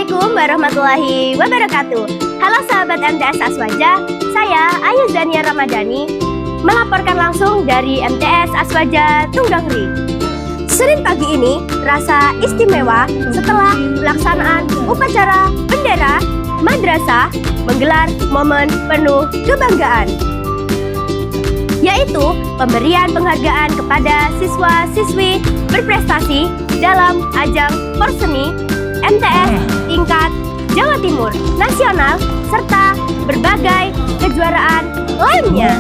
Assalamualaikum warahmatullahi wabarakatuh. Halo sahabat MTS Aswaja, saya Ayu Zania Ramadhani melaporkan langsung dari MTS Aswaja Tunggangri. Senin pagi ini rasa istimewa setelah pelaksanaan upacara bendera madrasah menggelar momen penuh kebanggaan, yaitu pemberian penghargaan kepada siswa-siswi berprestasi dalam ajang Porseni MTS tingkat Jawa Timur, nasional, serta berbagai kejuaraan lainnya.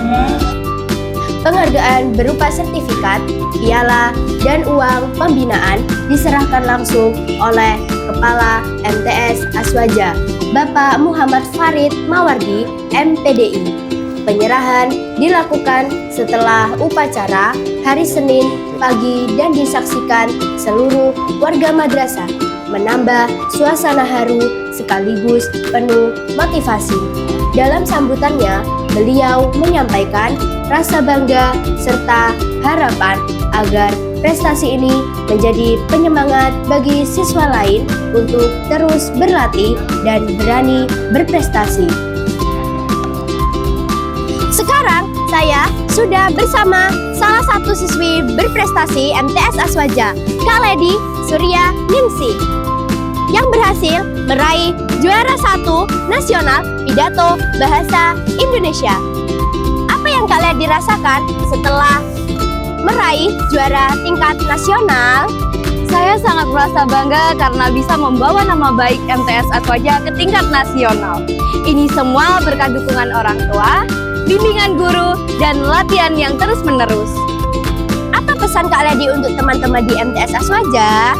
Penghargaan berupa sertifikat, piala, dan uang pembinaan diserahkan langsung oleh Kepala MTS Aswaja, Bapak Muhammad Farid Mawardi, MPDI. Penyerahan dilakukan setelah upacara hari Senin pagi dan disaksikan seluruh warga madrasah, menambah suasana haru sekaligus penuh motivasi. Dalam sambutannya, beliau menyampaikan rasa bangga serta harapan agar prestasi ini menjadi penyemangat bagi siswa lain untuk terus berlatih dan berani berprestasi. Sekarang saya sudah bersama salah satu siswi berprestasi MTS Aswaja, Kak Lady Surya Ningsih, yang berhasil meraih juara 1 nasional pidato bahasa Indonesia. Apa yang Kak Lady rasakan setelah meraih juara tingkat nasional? Saya sangat merasa bangga karena bisa membawa nama baik MTS Aswaja ke tingkat nasional. Ini semua berkat dukungan orang tua, bimbingan guru, dan latihan yang terus-menerus. Apa pesan Kak Lady untuk teman-teman di MTS Aswaja?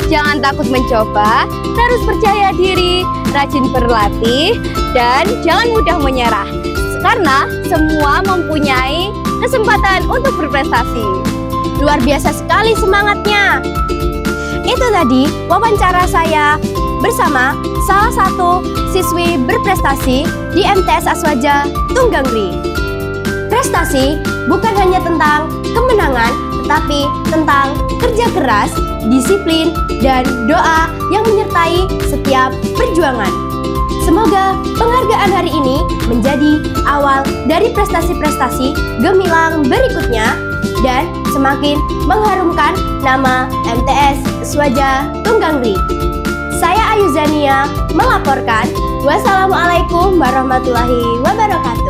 Jangan takut mencoba, terus percaya diri, rajin berlatih, dan jangan mudah menyerah. Karena semua mempunyai kesempatan untuk berprestasi. Luar biasa sekali semangatnya. Itu tadi wawancara saya bersama salah satu siswi berprestasi di MTS Aswaja Tunggangri. Prestasi bukan hanya tentang kemenangan, tetapi tentang kerja keras, disiplin, dan doa yang menyertai setiap perjuangan. Semoga penghargaan hari ini menjadi awal dari prestasi-prestasi gemilang berikutnya dan semakin mengharumkan nama MTS Aswaja Tunggangri. Saya Ayu Zania melaporkan. Wassalamualaikum warahmatullahi wabarakatuh.